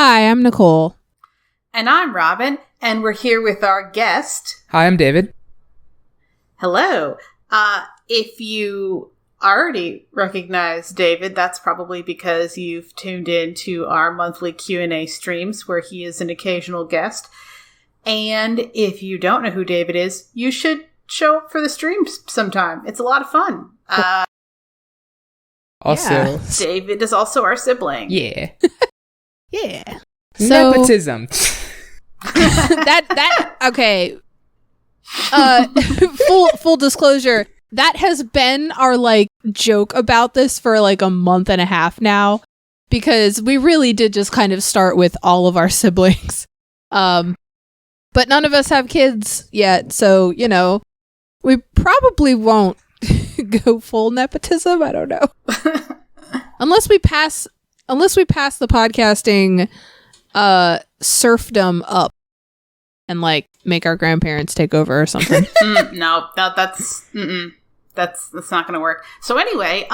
Hi, I'm Nicole. And I'm Robin, and we're here with our guest. Hi, I'm David. Hello. If you already recognize David, that's probably because you've tuned in to our monthly Q&A streams where he is an occasional guest. And if you don't know who David is, you should show up for the streams sometime. It's a lot of fun. Also, David is also our sibling. yeah. Yeah. Nepotism. Okay. Full disclosure, that has been our joke about this for a month and a half now, because we really did just kind of start with all of our siblings. But none of us have kids yet, so we probably won't go full nepotism. I don't know. unless we pass the podcasting serfdom up and make our grandparents take over or something. No, that's not going to work. So anyway,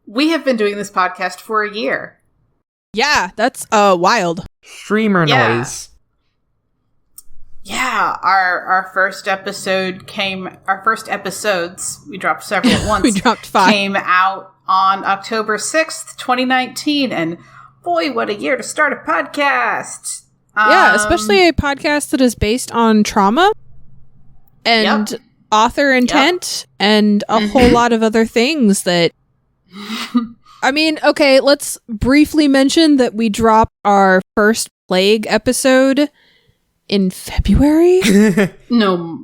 we have been doing this podcast for a year. Yeah, that's wild. Streamer noise. Yeah, our first episodes, we dropped several at once. We dropped 5. Came out on October 6th, 2019, and boy, what a year to start a podcast. Yeah, especially a podcast that is based on trauma and author intent and a whole lot of other things that... I mean, okay, let's briefly mention that we dropped our first Plague episode in February? No,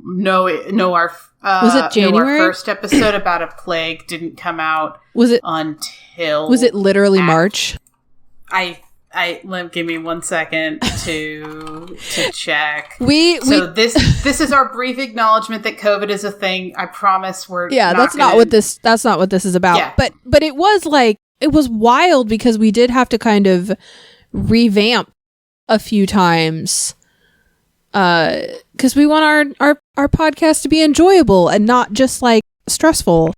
our was it January? Our first episode about a plague didn't come out until... Was it literally March? Give me 1 second to check. This is our brief acknowledgement that COVID is a thing. I promise we're that's not what this is about. Yeah. But it was wild because we did have to kind of revamp a few times. Because we want our podcast to be enjoyable and not just stressful.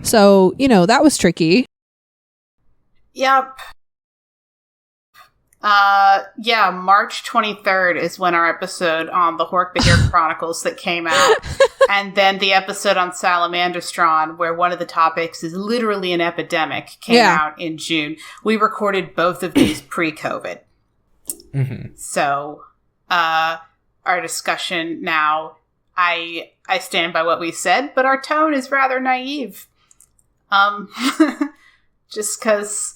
So, that was tricky. Yep. March 23rd is when our episode on the Hork-Bajir Chronicles that came out. And then the episode on Salamanderstron, where one of the topics is literally an epidemic, came out in June. We recorded both of these pre-COVID. Mm-hmm. So, our discussion now, I stand by what we said, but our tone is rather naive. Just because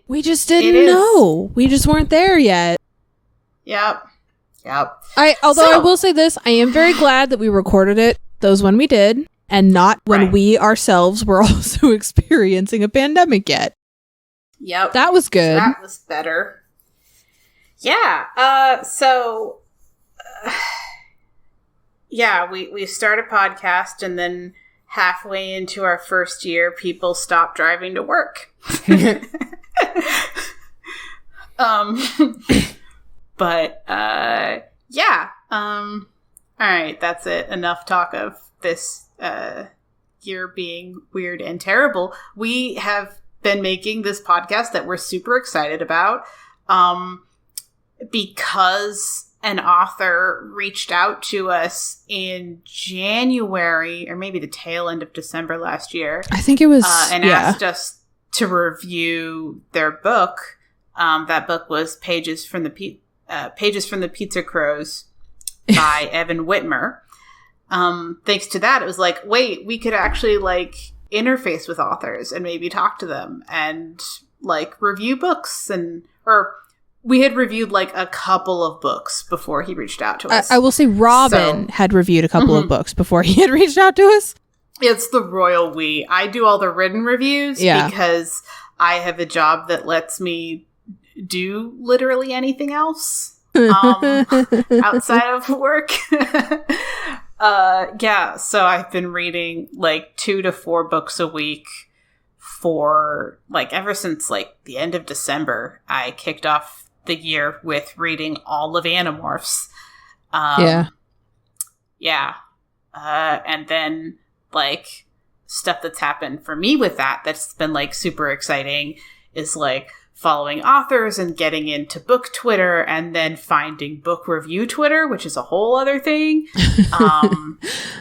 we just didn't know. We just weren't there yet. Yep. I will say this, I am very glad that we recorded those when we did, and not when we ourselves were also experiencing a pandemic yet. Yep. That was good. That was better. Yeah. We start a podcast, and then halfway into our first year, people stop driving to work. All right, that's it. Enough talk of this year being weird and terrible. We have been making this podcast that we're super excited about because an author reached out to us in January, or maybe the tail end of December last year. I think it was, and asked us to review their book. That book was Pages from the Pizza Crows by Evan Whitmer. Thanks to that, it was wait, we could actually interface with authors and maybe talk to them and review books or we had reviewed a couple of books before he reached out to us. I will say Robin had reviewed a couple of books before he had reached out to us. It's the royal we. I do all the written reviews because I have a job that lets me do literally anything else outside of work. So I've been reading 2 to 4 books a week for ever since the end of December. I kicked off the year with reading all of Animorphs. And then stuff that's happened for me with that's been super exciting is following authors and getting into book Twitter and then finding book review Twitter, which is a whole other thing.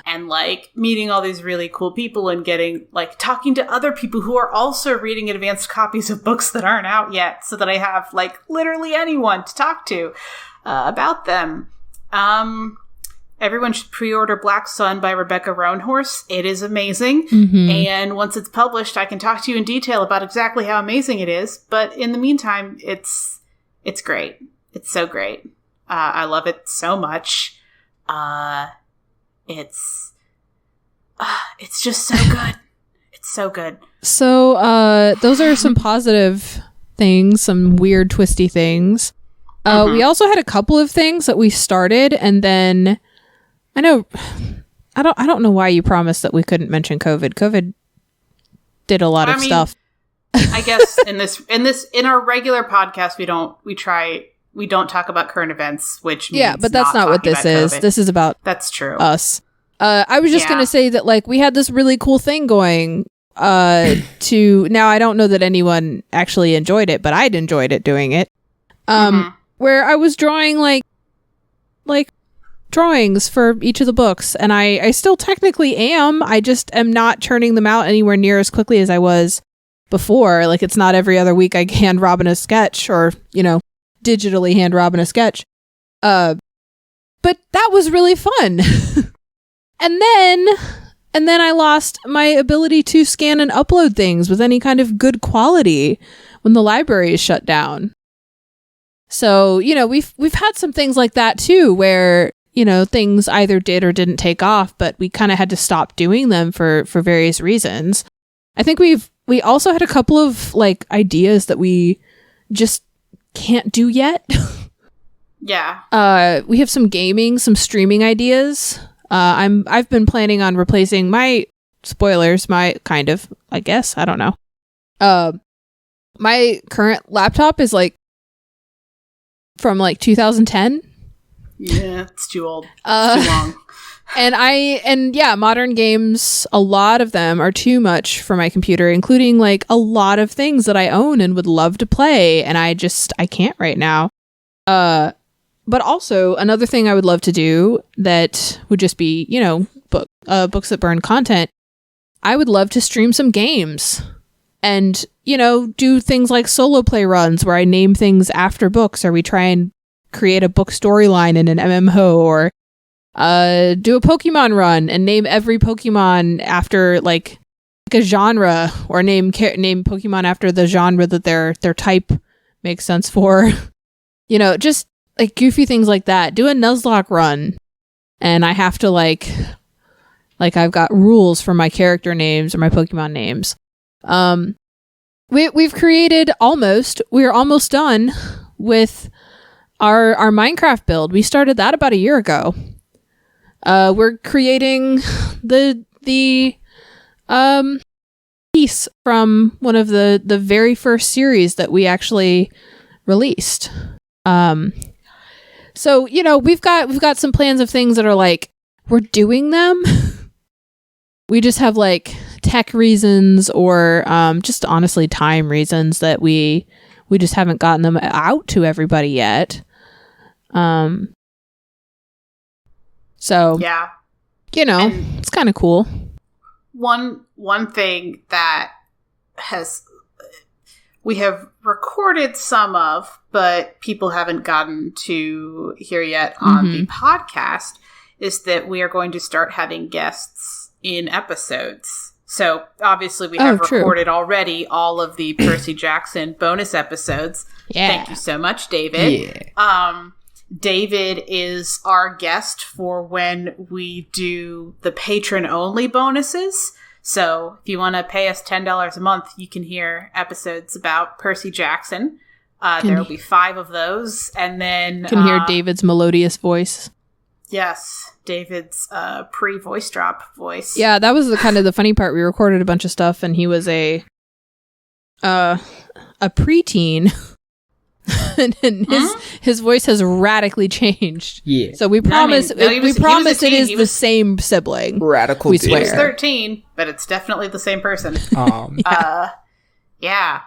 And like meeting all these really cool people and getting like talking to other people who are also reading advanced copies of books that aren't out yet, so that I have like literally anyone to talk to about them. Everyone should pre-order Black Sun by Rebecca Roanhorse. It is amazing. Mm-hmm. And once it's published, I can talk to you in detail about exactly how amazing it is. But in the meantime, it's great. It's so great. I love it so much. It's just so good. It's so good. So those are some positive things, some weird twisty things. We also had a couple of things that we started, and then I don't know why you promised that we couldn't mention COVID. COVID did a lot of stuff. I guess in our regular podcast we don't talk about current events, which means but that's not what this is. COVID. This is about That's true. us. I was just gonna say that like we had this really cool thing going to now I don't know that anyone actually enjoyed it, but I'd enjoyed it doing it. Where I was drawing like drawings for each of the books, and I still technically am. I just am not churning them out anywhere near as quickly as I was before. Like it's not every other week I hand Robin a sketch or, digitally hand Robin a sketch. But that was really fun. And then I lost my ability to scan and upload things with any kind of good quality when the library is shut down. So, we've had some things like that too, where, things either did or didn't take off, but we kind of had to stop doing them for various reasons. I think we also had a couple of like ideas that we just can't do yet. Yeah. We have some streaming ideas. I've been planning on replacing my I guess, I don't know. My current laptop is like from like 2010. Yeah, it's too old. It's too long. And modern games, a lot of them are too much for my computer, including like a lot of things that I own and would love to play, and I can't right now. But also another thing I would love to do that would just be, books that burn content. I would love to stream some games and, do things like solo play runs where I name things after books, or we try and create a book storyline in an MMO, or do a Pokemon run and name every Pokemon after like a genre, or name Pokemon after the genre that their type makes sense for. Just like goofy things like that. Do a Nuzlocke run, and I have to like I've got rules for my character names or my Pokemon names. We've created we're almost done with our Minecraft build. We started that about a year ago. We're creating the piece from one of the very first series that we actually released. So, we've got some plans of things that are like, we're doing them. We just have like tech reasons or just honestly time reasons that we just haven't gotten them out to everybody yet. So yeah, it's kind of cool. One thing that we have recorded some of, but people haven't gotten to hear yet on the podcast, is that we are going to start having guests in episodes. So obviously we have recorded already all of the Percy Jackson bonus episodes. Yeah. Thank you so much, David. Yeah. David is our guest for when we do the patron-only bonuses. So if you want to pay us $10 a month, you can hear episodes about Percy Jackson. There will be 5 of those. And then... You can hear David's melodious voice. Yes, David's pre-voice drop voice. Yeah, that was the funny part. We recorded a bunch of stuff, and he was a preteen. And his voice has radically changed. Yeah. So we promise it is the same sibling. Radical. We swear. He was 13, but it's definitely the same person. Yeah.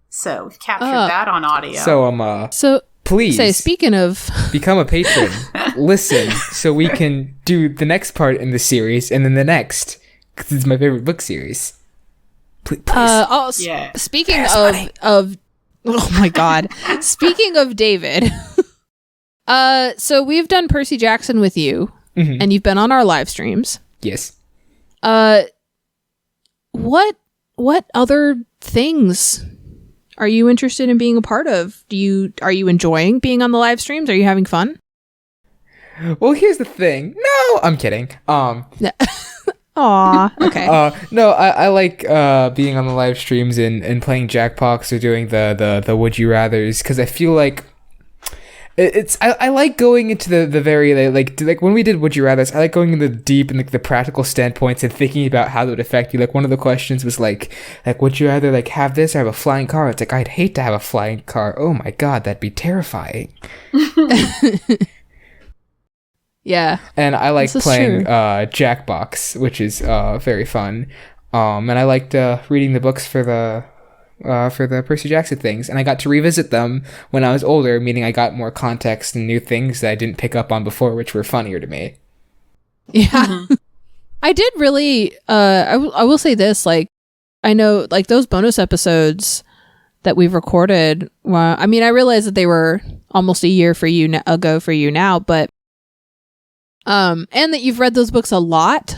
So So we captured that on audio. So So please say, speaking of, become a patron. Listen, so we can do the next part in the series, and then the next, because it's my favorite book series. Please. speaking of, oh my god, speaking of David, so we've done Percy Jackson with you, and you've been on our live streams. Yes. What other things are you interested in being a part of? Are you enjoying being on the live streams? Are you having fun? Well, here's the thing. No, I'm kidding. Aw, okay. No, I like being on the live streams and playing Jackbox or doing the Would You Rathers, because I feel like I like going into the very like when we did Would You Rathers, I like going into the deep and like the practical standpoints and thinking about how it would affect you. Like one of the questions was like would you rather like have this or have a flying car? It's like, I'd hate to have a flying car. Oh my god, that'd be terrifying. Yeah. And I like playing Jackbox, which is very fun. And I liked reading the books for the Percy Jackson things, and I got to revisit them when I was older, meaning I got more context and new things that I didn't pick up on before, which were funnier to me. Yeah. I did really I will say this, like, I know like those bonus episodes that we've recorded, well, I mean, I realize that they were almost a year ago for you now, but and that you've read those books a lot,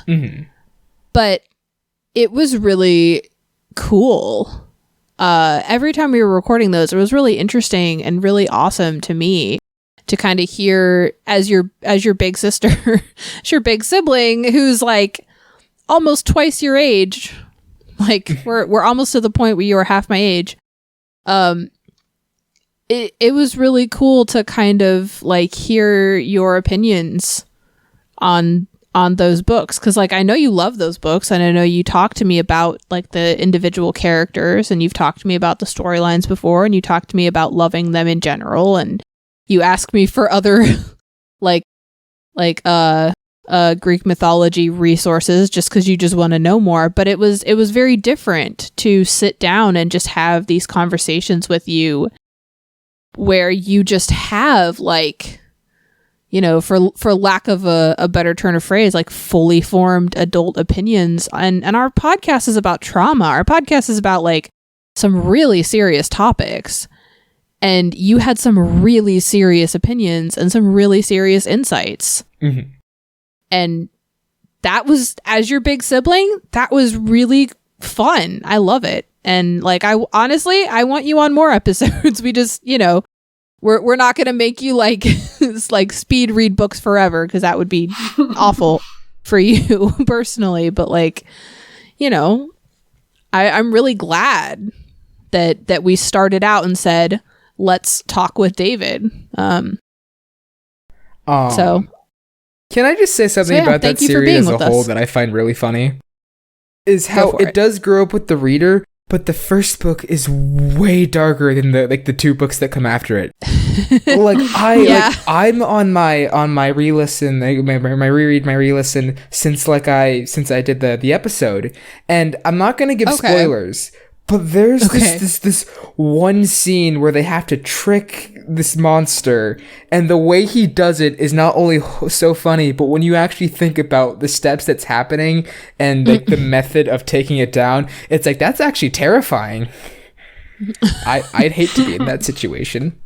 but it was really cool. Every time we were recording those, it was really interesting and really awesome to me to kind of hear as your big sister, as your big sibling, who's like almost twice your age. Like we're almost to the point where you are half my age. It was really cool to kind of like hear your opinions on those books, because like I know you love those books, and I know you talk to me about like the individual characters, and you've talked to me about the storylines before, and you talked to me about loving them in general, and you ask me for other like Greek mythology resources just because you just want to know more. But it was very different to sit down and just have these conversations with you where you just have like, you know, for lack of a better turn of phrase, like fully formed adult opinions. And our podcast is about trauma. Our podcast is about like some really serious topics. And you had some really serious opinions and some really serious insights. And that was, as your big sibling, that was really fun. I love it. And like, I want you on more episodes. We just, you know, we're not going to make you like like speed read books forever, because that would be awful for you personally. But like, you know, I'm really glad that we started out and said, let's talk with David. So can I just say something about that series as a whole that I find really funny? Is how it does grow up with the reader, but the first book is way darker than the two books that come after it. Like I'm on my re-listen, my reread, my re-listen since I did the episode, and I'm not gonna give spoilers. But there's this one scene where they have to trick this monster, and the way he does it is not only so funny, but when you actually think about the steps that's happening and like the method of taking it down, it's like, that's actually terrifying. I'd hate to be in that situation.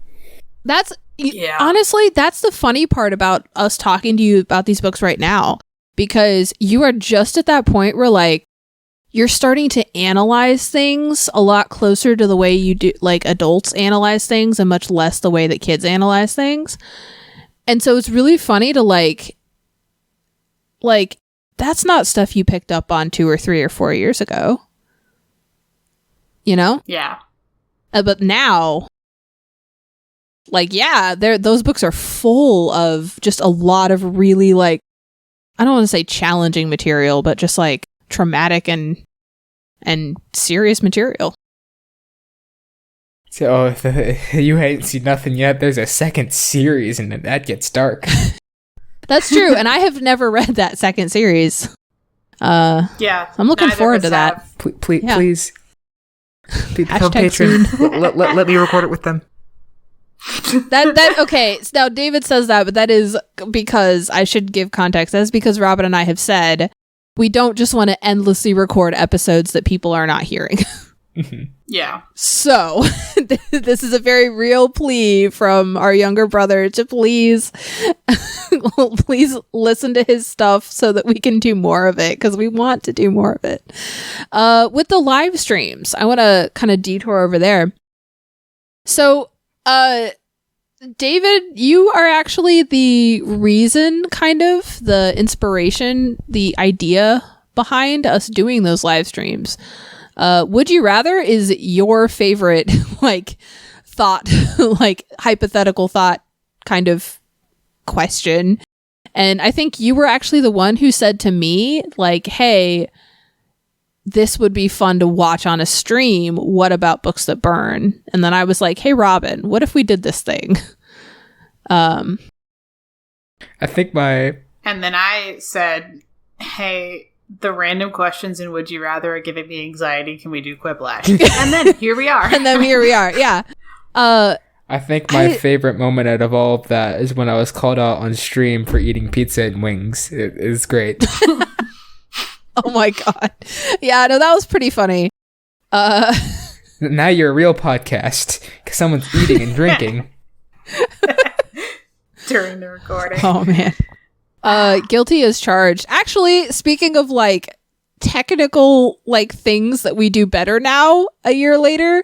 Honestly, that's the funny part about us talking to you about these books right now, because you are just at that point where like, you're starting to analyze things a lot closer to the way you do, like adults analyze things, and much less the way that kids analyze things. And so it's really funny to like that's not stuff you picked up on 2 or 3 or 4 years ago, you know? Yeah. But now, like, yeah, those books are full of just a lot of really like, I don't want to say challenging material, but just like traumatic and serious material. So you ain't seen nothing yet. There's a second series, and that gets dark. That's true, and I have never read that second series. Yeah, I'm looking forward to that. Please. Patreon. let me record it with them. that okay. So now David says that, but that is because I should give context. That's because Robin and I have said we don't just want to endlessly record episodes that people are not hearing. Yeah. So this is a very real plea from our younger brother to please listen to his stuff so that we can do more of it, because we want to do more of it. With the live streams, I want to kind of detour over there. So, David, you are actually the reason, kind of, the inspiration, the idea behind us doing those live streams. Would you rather is your favorite, like, thought, like, hypothetical thought kind of question. And I think you were actually the one who said to me, like, hey, this would be fun to watch on a stream. What about Books That Burn? And then I was like, hey, Robin, what if we did this thing? I think And then I said, hey, the random questions in Would You Rather are giving me anxiety. Can we do Quiplash? And then here we are. Yeah. I think my favorite moment out of all of that is when I was called out on stream for eating pizza and wings. It is great. Oh my God. Yeah, no, that was pretty funny. Now you're a real podcast because someone's eating and drinking. During the recording. Oh, man. Guilty as charged. Actually, speaking of, like, technical, like, things that we do better now a year later,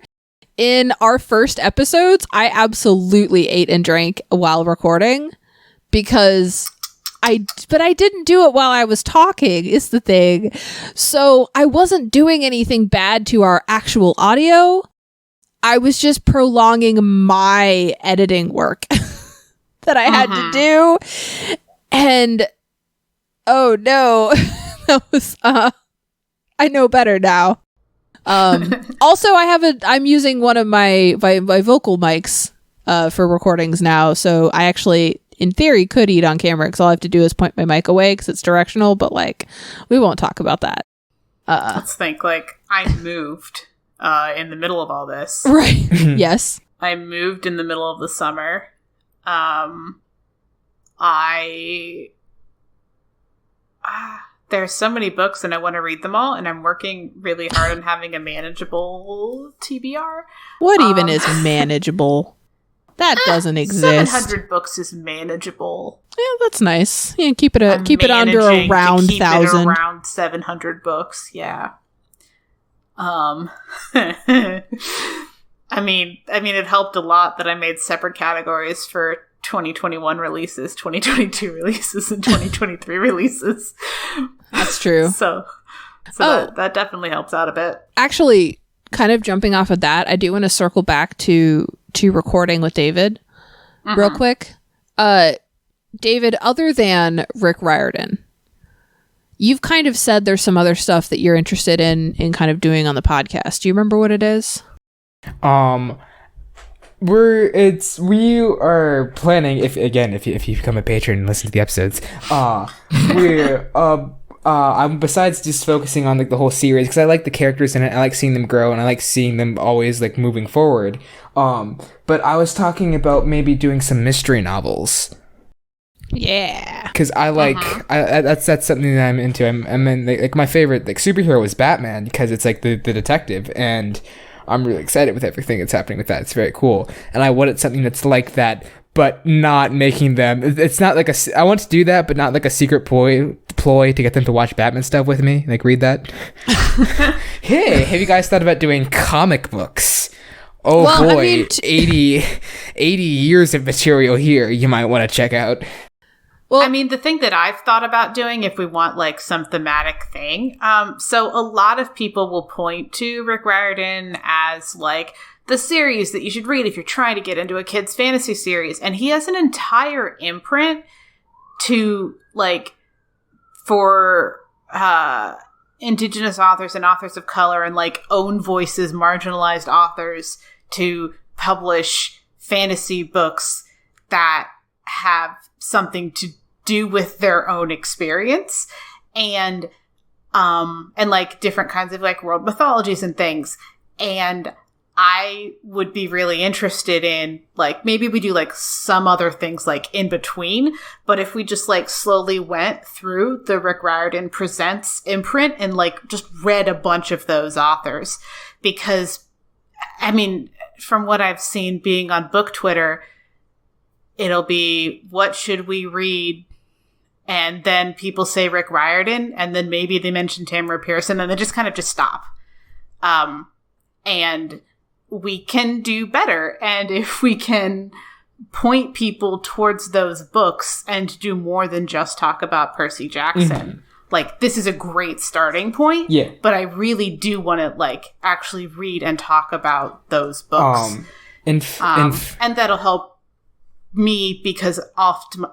in our first episodes, I absolutely ate and drank while recording because I didn't do it while I was talking is the thing. So I wasn't doing anything bad to our actual audio. I was just prolonging my editing work that I had to do. And oh no, that was I know better now. Also, I'm using one of my vocal mics for recordings now, so I actually, in theory, could eat on camera because all I have to do is point my mic away because it's directional. But like, we won't talk about that. Let's think. Like, I moved in the middle of all this. Right? Yes. I moved in the middle of the summer. There's so many books and I want to read them all, and I'm working really hard on having a manageable TBR. What even is manageable? That doesn't exist. 700 books is manageable. Yeah, that's nice. Yeah, keep it under around 1,000. Around 700 books. Yeah. I mean, it helped a lot that I made separate categories for 2021 releases, 2022 releases, and 2023 releases. That's true. So that definitely helps out a bit. Actually, kind of jumping off of that, I do want to circle back to recording with David real quick. David, other than Rick Riordan, you've kind of said there's some other stuff that you're interested in kind of doing on the podcast. Do you remember what it is? We are planning, if you become a patron and listen to the episodes, I'm besides just focusing on like the whole series, because I like the characters in it, I like seeing them grow, and I like seeing them always like moving forward. But I was talking about maybe doing some mystery novels. Yeah, because I like that's something that I'm into. I'm in, like my favorite like superhero is Batman, because it's like the detective, and I'm really excited with everything that's happening with that. It's very cool, and I wanted something that's like that, but not making them. It's not like I want to do that, but not like a secret ploy to get them to watch Batman stuff with me, like read that. Hey, have you guys thought about doing comic books? Oh well, boy, I mean 80 years of material here you might want to check out. Well, I mean, the thing that I've thought about doing, if we want like some thematic thing, so a lot of people will point to Rick Riordan as like the series that you should read if you're trying to get into a kid's fantasy series. And he has an entire imprint to like for Indigenous authors and authors of color and like own voices, marginalized authors to publish fantasy books that have something to do with their own experience and like different kinds of like world mythologies and things. And I would be really interested in, like, maybe we do, like, some other things, like, in between. But if we just, like, slowly went through the Rick Riordan Presents imprint and, like, just read a bunch of those authors. Because, I mean, from what I've seen being on book Twitter, it'll be, what should we read? And then people say Rick Riordan, and then maybe they mention Tamara Pearson, and they just kind of just stop. And we can do better. And if we can point people towards those books and do more than just talk about Percy Jackson, like, this is a great starting point. Yeah. But I really do want to, like, actually read and talk about those books. And that'll help me, because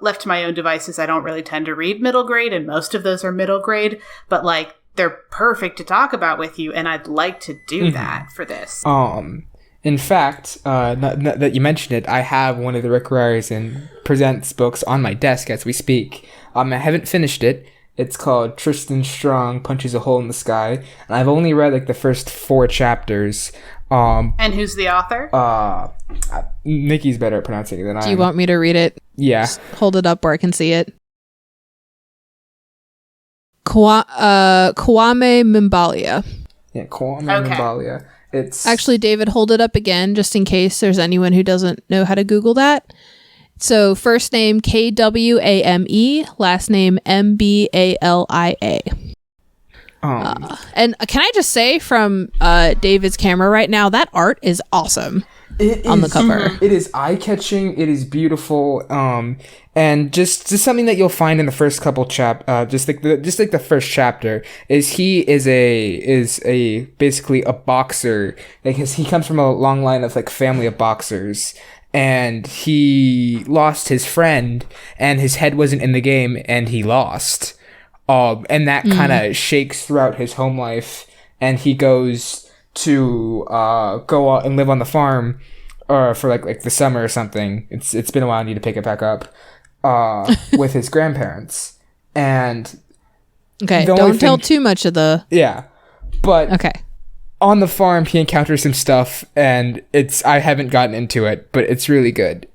left to my own devices, I don't really tend to read middle grade, and most of those are middle grade. But, like, they're perfect to talk about with you, and I'd like to do that for this. In fact, that you mentioned it, I have one of the Rick Riordan Presents books on my desk as we speak. I haven't finished it. It's called Tristan Strong Punches a Hole in the Sky, and I've only read, like, the first 4 chapters. And who's the author? Nikki's better at pronouncing it than I am. Do you want me to read it? Yeah. Just hold it up where I can see it. Kwame Mbalia. Yeah, Kwame Mbalia. It's actually, David, hold it up again just in case there's anyone who doesn't know how to Google that. So first name Kwame, last name Mbalia. And can I just say from David's camera right now, that art is awesome. On the cover. It is eye-catching. It is beautiful. And just something that you'll find in the first couple just like the first chapter is he is basically a boxer. Like he comes from a long line of, like, family of boxers, and he lost his friend, and his head wasn't in the game, and he lost. And that kind of shakes throughout his home life, and he goes to go out and live on the farm, or for like the summer or something. It's been a while. I need to pick it back up with his grandparents. And don't tell too much of the but on the farm he encounters some stuff, and I haven't gotten into it, but it's really good.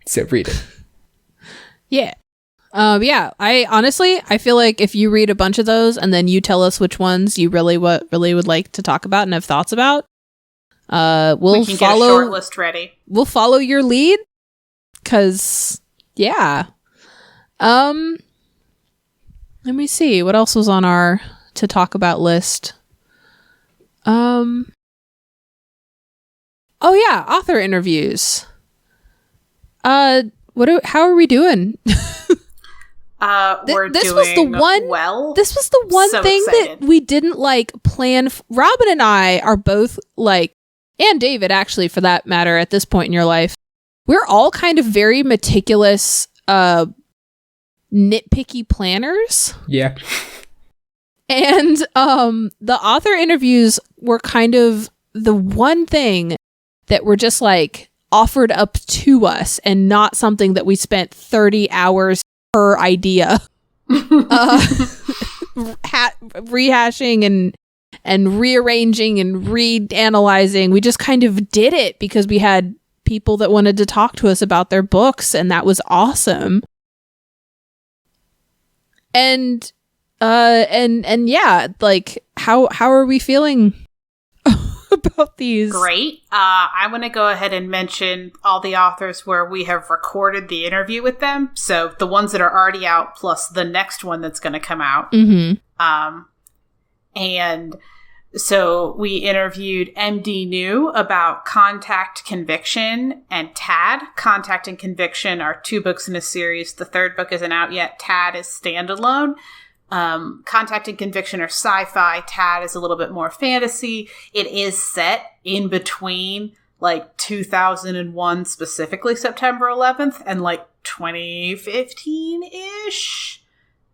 So read it. Yeah. I feel like if you read a bunch of those and then you tell us which ones you really would like to talk about and have thoughts about, we can follow, get a short list ready. We'll follow your lead, cause let me see what else was on our to talk about list. Author interviews. How are we doing? This was the one thing excited. that we didn't plan. Robin and I are both and David actually, for that matter, at this point in your life, we're all kind of very meticulous, nitpicky planners. Yeah. And the author interviews were kind of the one thing that were just offered up to us, and not something that we spent 30 hours per idea rehashing and rearranging and reanalyzing. We just kind of did it because we had people that wanted to talk to us about their books, and that was awesome. And how are we feeling about these? Great. I want to go ahead and mention all the authors where we have recorded the interview with them. So the ones that are already out, plus the next one that's going to come out. Mm-hmm. And so we interviewed MD New about Contact, Conviction, and Tad. Contact and Conviction are 2 books in a series. The 3rd book isn't out yet. Tad is standalone. Contact and Conviction are sci-fi. Tad is a little bit more fantasy. It is set in between 2001, specifically September 11th, and 2015-ish.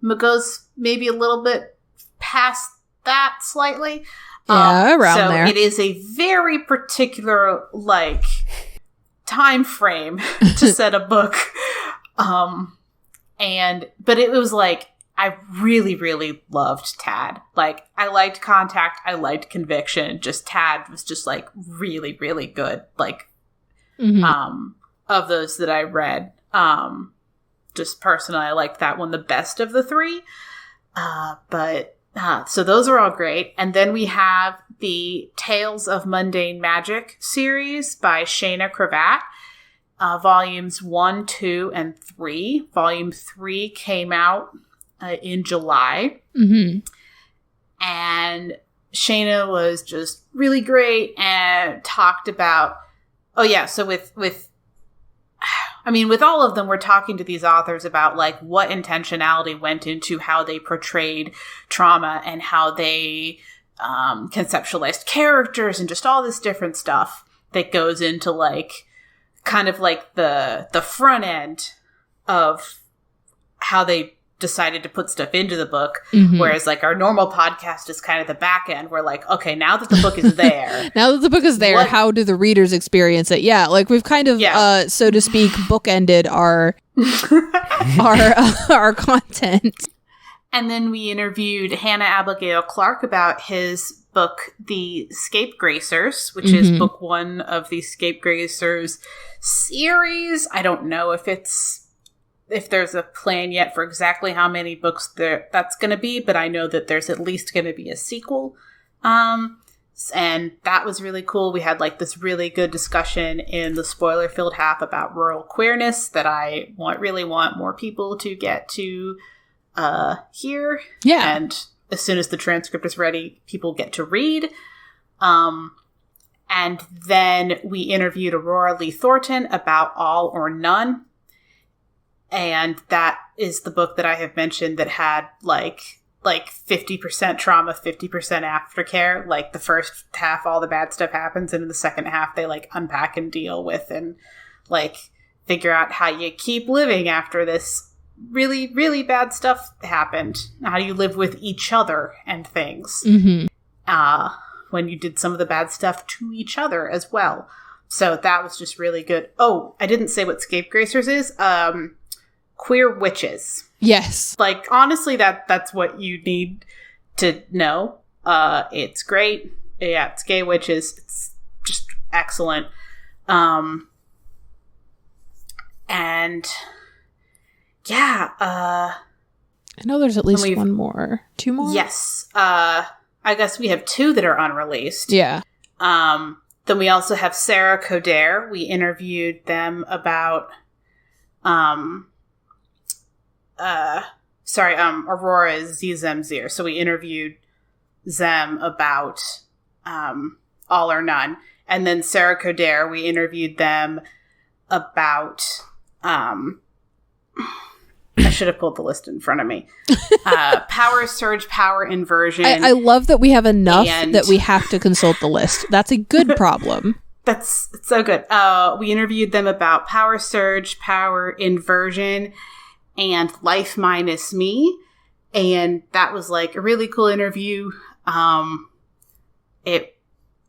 It goes maybe a little bit past that slightly. Yeah, around so there. It is a very particular time frame to set a book. But it was I really, really loved Tad. Like, I liked Contact. I liked Conviction. Just Tad was just, like, really, really good. Like, of those that I read. Just personally, I liked that one the best of the three. So those are all great. And then we have the Tales of Mundane Magic series by Shayna Cravat. Volumes 1, 2, and 3. Volume 3 came out in July. And Shayna was just really great and talked about, so with all of them, we're talking to these authors about like what intentionality went into how they portrayed trauma and how they conceptualized characters and just all this different stuff that goes into like kind of like the front end of how they decided to put stuff into the book, whereas like our normal podcast is kind of the back end. We're like, okay, now that the book is there, how do the readers experience it? Yeah, like we've kind of so to speak bookended our content. And then we interviewed Hannah Abigail Clark about his book, The Scapegracers, which is book 1 of the Scapegracers series. I don't know if there's a plan yet for exactly how many books that's going to be, but I know that there's at least going to be a sequel. And that was really cool. We had like this really good discussion in the spoiler-filled half about rural queerness that I really want more people to get to hear. Yeah. And as soon as the transcript is ready, people get to read. And then we interviewed Aurora Lee Thornton about All or None. And that is the book that I have mentioned that had like 50% trauma, 50% aftercare. Like the first half, all the bad stuff happens. And in the second half, they like unpack and deal with and like figure out how you keep living after this really, really bad stuff happened. How do you live with each other and things when you did some of the bad stuff to each other as well. So that was just really good. Oh, I didn't say what Scapegracers is. Queer witches. Yes. Like, honestly, that's what you need to know. It's great. Yeah, it's gay witches. It's just excellent. And yeah, I know there's at least one more. 2 more? Yes. I guess we have 2 that are unreleased. Yeah. Then we also have Sarah Coder. We interviewed them about Aurora is Zem. So we interviewed Zem about All or None. And then Sarah Coder, we interviewed them about I should have pulled the list in front of me. Power Surge, Power Inversion. I love that we have enough that we have to consult the list. That's a good problem. That's so good. We interviewed them about Power Surge, Power Inversion, and Life Minus Me. And that was like a really cool interview.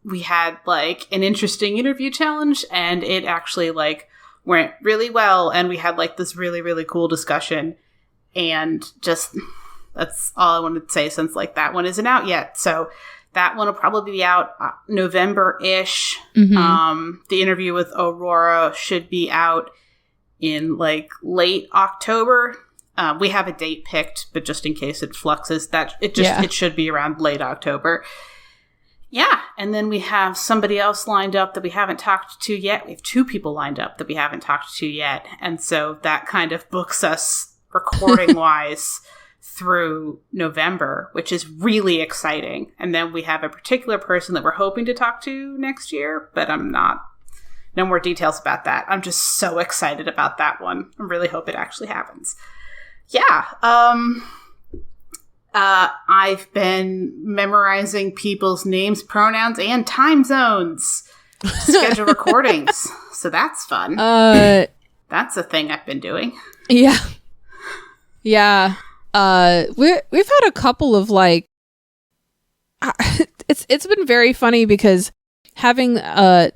We had like an interesting interview challenge, and it actually like went really well, and we had like this really, really cool discussion. And just that's all I wanted to say, since like that one isn't out yet. So that one will probably be out November-ish. The interview with Aurora should be out in like late October. We have a date picked, but just in case it fluxes, it should be around late October. Yeah, and then we have somebody else lined up that we haven't talked to yet. We have 2 people lined up that we haven't talked to yet. And so that kind of books us recording-wise through November, which is really exciting. And then we have a particular person that we're hoping to talk to next year, but no more details about that. I'm just so excited about that one. I really hope it actually happens. Yeah, I've been memorizing people's names, pronouns, and time zones to schedule recordings. So that's fun. That's a thing I've been doing. Yeah. Yeah. We've had a couple of like it's been very funny because having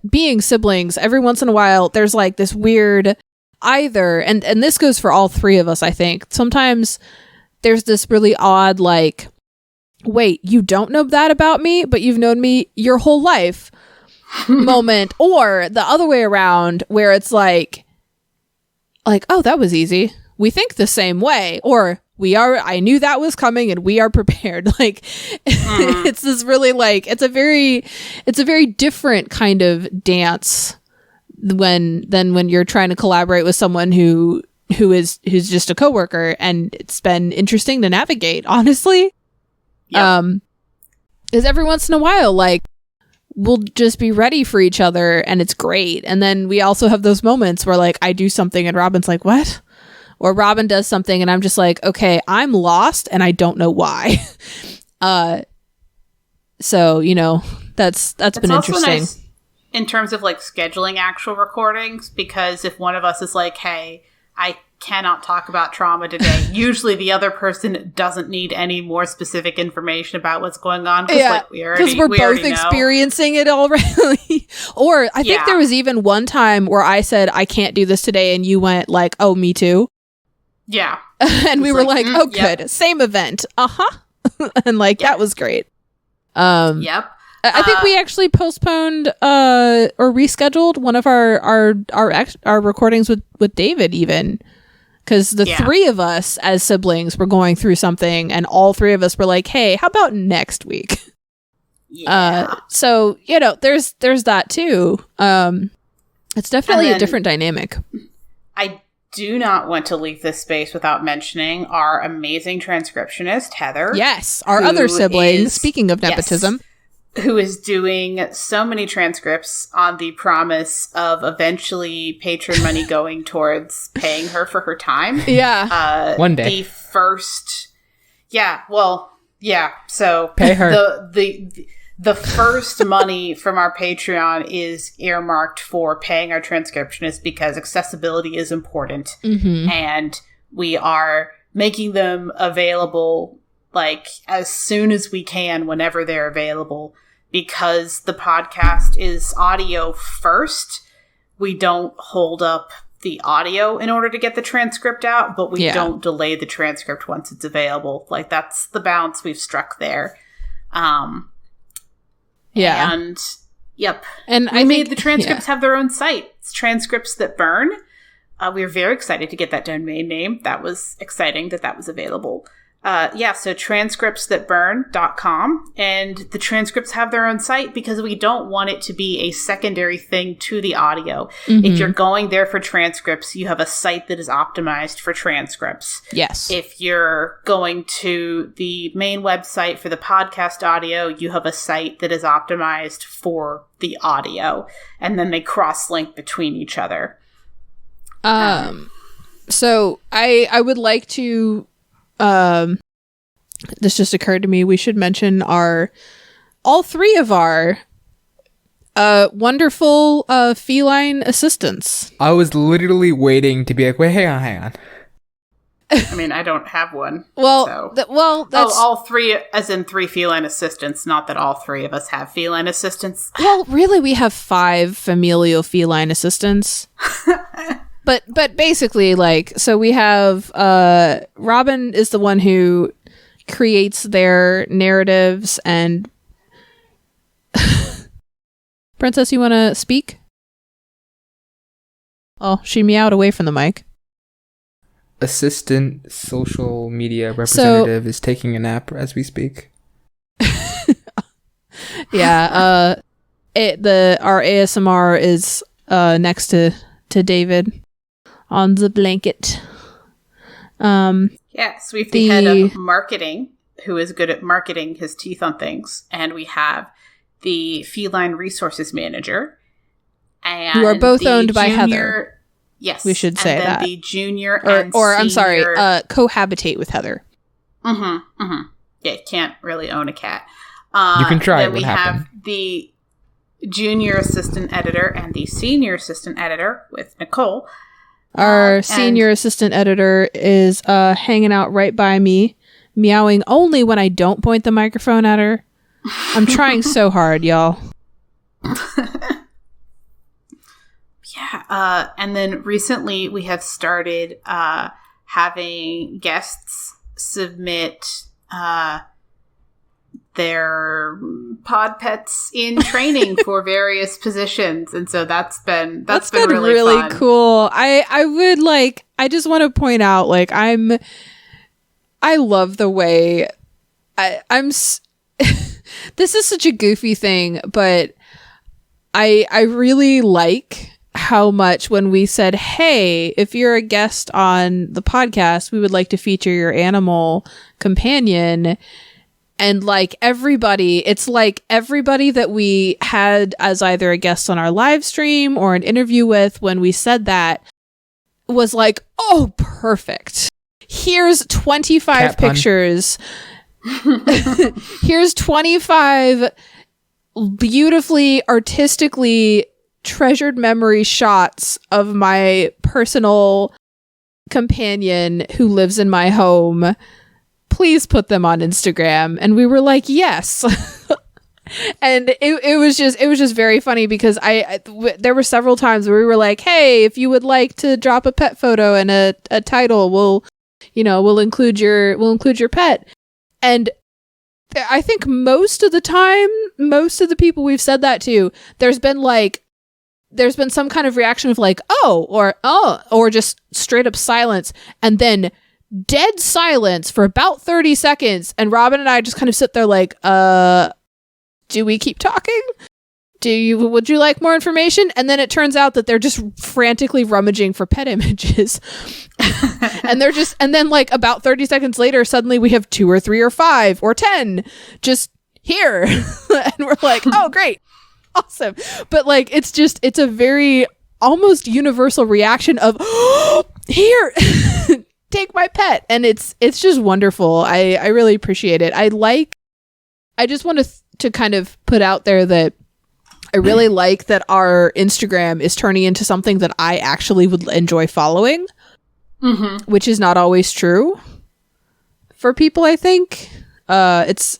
being siblings, every once in a while there's like this weird either and this goes for all 3 of us, I think. Sometimes there's this really odd, like, wait, you don't know that about me, but you've known me your whole life moment. Or the other way around, where it's like, oh, that was easy. We think the same way. Or I knew that was coming and we are prepared. Like, it's this really, like, it's a very different kind of dance than when you're trying to collaborate with someone who's just a coworker, and it's been interesting to navigate, honestly. Yep. Because every once in a while, like, we'll just be ready for each other and it's great, and then we also have those moments where, like, I do something and Robin's like, what? Or Robin does something and I'm just like, okay, I'm lost and I don't know why. So, you know, that's been interesting. Nice in terms of, like, scheduling actual recordings, because if one of us is like, hey, I cannot talk about trauma today, usually the other person doesn't need any more specific information about what's going on, because we're both experiencing it already. Or I think there was even one time where I said, I can't do this today, and you went like, oh, me too. Yeah. And we were like, oh, good. Yep. Same event. And like, that was great. Yep. I think we actually postponed or rescheduled one of our recordings with David, even, because the three of us as siblings were going through something, and all three of us were like, hey, how about next week? Yeah. So, you know, there's that too. It's definitely a different dynamic. I do not want to leave this space without mentioning our amazing transcriptionist, Heather. Yes, our other sibling, speaking of nepotism. Yes, who is doing so many transcripts on the promise of eventually patron money going towards paying her for her time. Yeah. One day. So pay her. The first money from our Patreon is earmarked for paying our transcriptionists, because accessibility is important. Mm-hmm. And we are making them available, like, as soon as we can, whenever they're available, because the podcast is audio first. We don't hold up the audio in order to get the transcript out, but we don't delay the transcript once it's available. Like, that's the balance we've struck there. And yep. And I made the transcripts have their own site. It's Transcripts That Burn. We were very excited to get that domain name. That was exciting that was available. So transcriptsthatburn.com, and the transcripts have their own site because we don't want it to be a secondary thing to the audio. Mm-hmm. If you're going there for transcripts, you have a site that is optimized for transcripts. Yes. If you're going to the main website for the podcast audio, you have a site that is optimized for the audio, and then they cross-link between each other. So I would like to, this just occurred to me, we should mention all three of our wonderful feline assistants. I was literally waiting to be like, wait, hang on. I mean, I don't have one. Well, that's all three, as in three feline assistants. Not that all three of us have feline assistants. Well, really, we have 5 familial feline assistants. But basically, like, so we have Robin is the one who creates their narratives, and Princess, you want to speak? Oh, she meowed away from the mic. Assistant social media representative is taking a nap as we speak. Yeah, our ASMR is next to David on the blanket. Yes, we have the head of marketing, who is good at marketing his teeth on things, and we have the feline resources manager, and who are both owned by Heather. Yes, we should say that the junior or I'm sorry, cohabitate with Heather. Mm-hmm. Mm-hmm. Yeah, you can't really own a cat. You can try. Then we have the junior assistant editor and the senior assistant editor with Nicole. Our senior assistant editor is hanging out right by me, meowing only when I don't point the microphone at her. I'm trying so hard, y'all. And then recently we have started having guests submit their pod pets in training for various positions, and so that's been really fun. Cool. I just want to point out, like, I love the way I'm this is such a goofy thing, but I really like how much when we said, hey, if you're a guest on the podcast, we would like to feature your animal companion. And like it's like everybody that we had as either a guest on our live stream or an interview with, when we said that, was like, oh, perfect. Here's 25 pictures. Here's 25 beautifully, artistically treasured memory shots of my personal companion who lives in my home. Please put them on Instagram. And we were like, yes. And it was just very funny because there were several times where we were like, hey, if you would like to drop a pet photo and a title, we'll include your pet. And I think most of the time, most of the people we've said that to, there's been some kind of reaction of like, or just straight up silence, and then dead silence for about 30 seconds. And Robin and I just kind of sit there like, do we keep talking? Would you like more information? And then it turns out that they're just frantically rummaging for pet images. and then like about 30 seconds later, suddenly we have 2 or 3 or 5 or 10 just here. And we're like, oh, great. Awesome. But like, it's a very almost universal reaction of, oh, here, take my pet. And it's just wonderful. I really appreciate it. I just want to kind of put out there that I really like that our Instagram is turning into something that I actually would enjoy following, which is not always true for people, I think. It's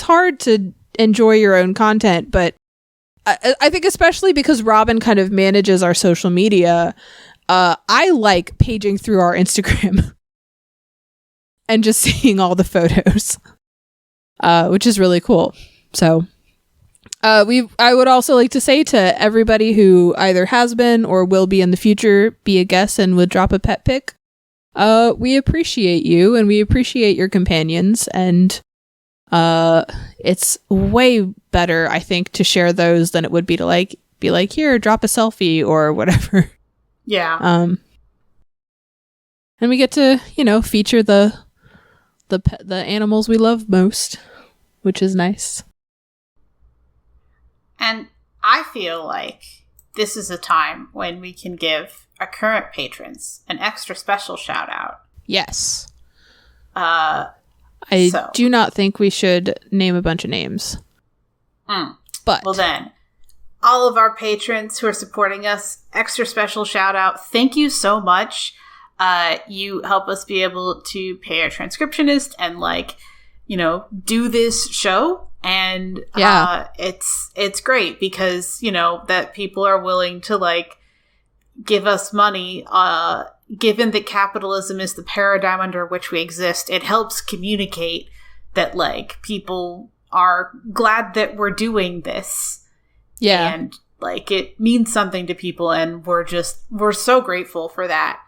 hard to enjoy your own content, but I think especially because Robin kind of manages our social media, I like paging through our Instagram and just seeing all the photos, which is really cool. So I would also like to say to everybody who either has been or will be in the future be a guest and would drop a pet pic, we appreciate you and we appreciate your companions, and it's way better, I think, to share those than it would be to be like, here, drop a selfie or whatever. Yeah. And we get to, feature the animals we love most, which is nice. And I feel like this is a time when we can give our current patrons an extra special shout out. Yes. I do not think we should name a bunch of names. But well then, all of our patrons who are supporting us, extra special shout out. Thank you so much. You help us be able to pay our transcriptionist and do this show. And it's great because, that people are willing to give us money. Given that capitalism is the paradigm under which we exist, it helps communicate that people are glad that we're doing this. Yeah. And it means something to people, and we're so grateful for that.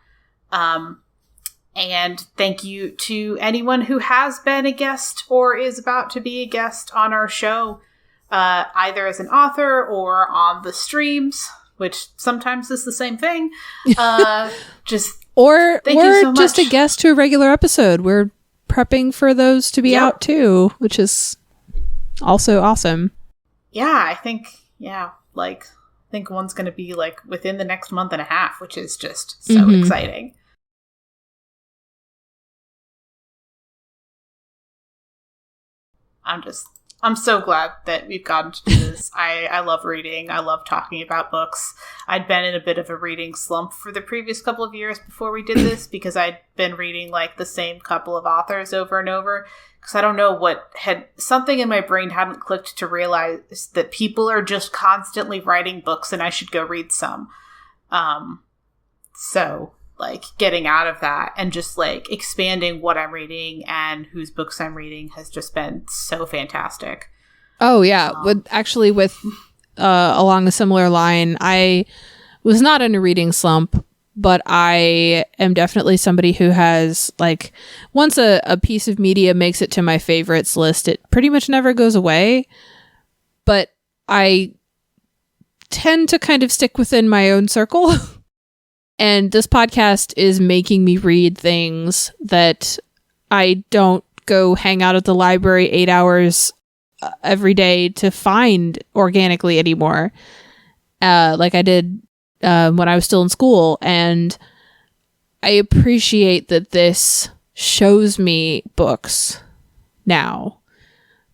And thank you to anyone who has been a guest or is about to be a guest on our show, either as an author or on the streams, which sometimes is the same thing. Or so just a guest to a regular episode. We're prepping for those to be out too, which is also awesome. Yeah, I think one's going to be within the next month and a half, which is just so exciting. I'm so glad that we've gotten to do this. I love reading. I love talking about books. I'd been in a bit of a reading slump for the previous couple of years before we did this because I'd been reading the same couple of authors over and over, because I don't know something in my brain hadn't clicked to realize that people are just constantly writing books and I should go read some. So like getting out of that and just like expanding what I'm reading and whose books I'm reading has just been so fantastic. Oh yeah, with along a similar line, I was not in a reading slump, but I am definitely somebody who has, like, once a piece of media makes it to my favorites list, it pretty much never goes away. But I tend to kind of stick within my own circle. And this podcast is making me read things that I don't go hang out at the library 8 hours every day to find organically anymore. Like I did when I was still in school. And I appreciate that this shows me books now.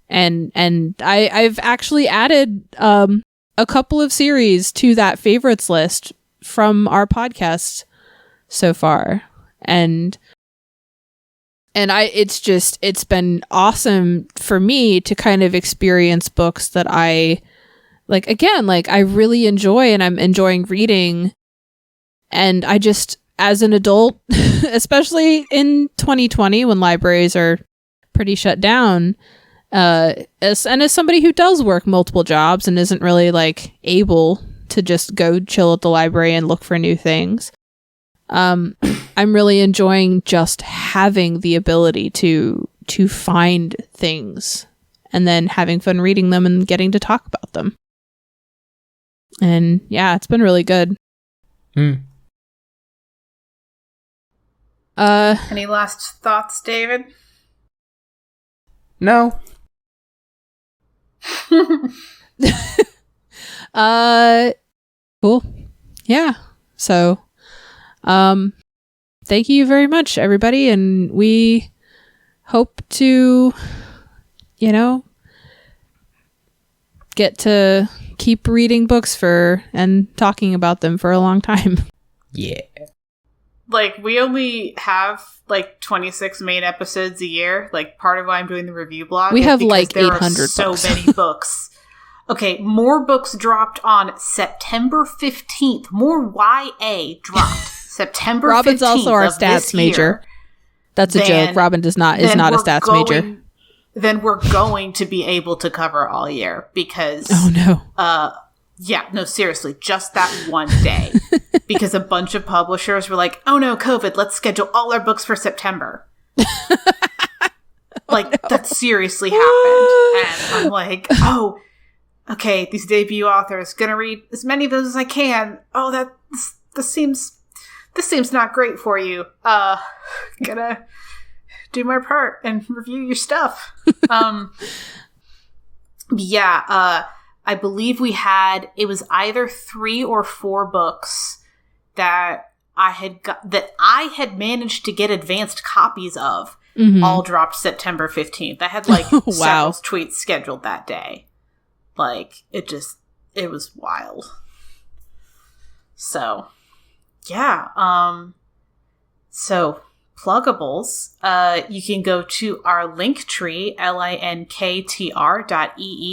And I've actually added a couple of series to that favorites list from our podcast so far. And it's been awesome for me to kind of experience books that I like, again, like I really enjoy and I'm enjoying reading. And I just, as an adult, especially in 2020 when libraries are pretty shut down, as somebody who does work multiple jobs and isn't really like able to just go chill at the library and look for new things, I'm really enjoying just having the ability to find things and then having fun reading them and getting to talk about them. And yeah, it's been really good. Any last thoughts, David? No. Cool. Yeah. So, thank you very much, everybody, and we hope to, get to keep reading books and talking about them for a long time. Yeah. Like, we only have like 26 main episodes a year. Like, part of why I'm doing the review blog. We have like 800 so books. Many books. Okay, more books dropped on September 15th. More YA dropped September 15th. Robin's also our stats major. That's a joke. Robin is not a stats major. Then we're going to be able to cover all year because... Oh, no. Yeah, no, seriously, just that one day. Because a bunch of publishers were like, oh no, COVID, let's schedule all our books for September. That seriously happened. And I'm like, oh... Okay, these debut authors, gonna read as many of those as I can. Oh, this seems not great for you. Gonna do my part and review your stuff. I believe it was either 3 or 4 books that I had managed to get advanced copies of. Mm-hmm. All dropped September 15th. I had several tweets scheduled that day. Like, it was wild. So, yeah. So, pluggables. You can go to our Linktree, linktr.ee,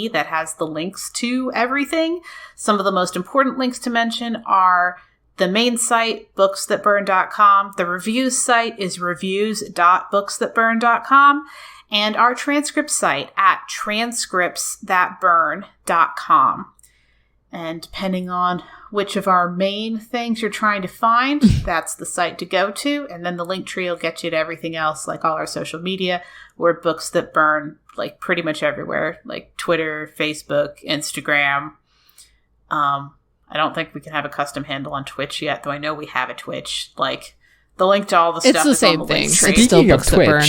that has the links to everything. Some of the most important links to mention are the main site, booksthatburn.com. The reviews site is reviews.booksthatburn.com. And our transcript site at transcriptsthatburn.com. And depending on which of our main things you're trying to find, that's the site to go to. And then the link tree will get you to everything else, like all our social media. We're Books That Burn, like pretty much everywhere, like Twitter, Facebook, Instagram. I don't think we can have a custom handle on Twitch yet, though I know we have a Twitch. Like, the link to all the stuff is on the link tree. It's still Books That Burn.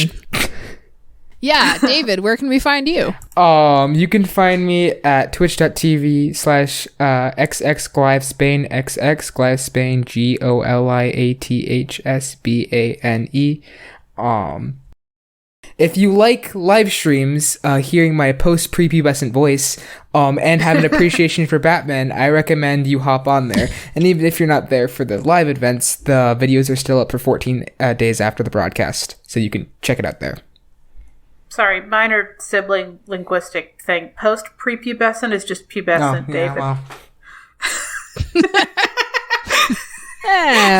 Yeah, David, where can we find you? You can find me at twitch.tv/xxglivesbane, xxglivesbane, GOLIATHSBANE. If you like live streams, hearing my post-prepubescent voice, and have an appreciation for Batman, I recommend you hop on there. And even if you're not there for the live events, the videos are still up for 14 days after the broadcast, so you can check it out there. Sorry, minor sibling linguistic thing. Post-prepubescent is just pubescent, David. Well.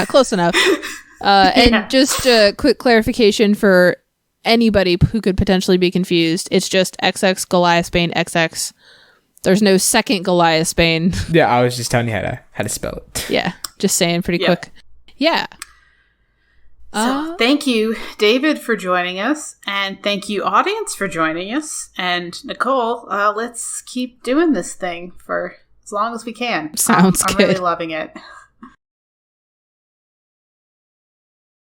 Close enough. And just a quick clarification for anybody who could potentially be confused. It's just XX Goliathbane XX. There's no second Goliathbane. Yeah, I was just telling you how to spell it. Yeah, just saying pretty quick. Yeah. So thank you, David, for joining us, and thank you, audience, for joining us. And Nicole, let's keep doing this thing for as long as we can. Sounds good. I'm really loving it.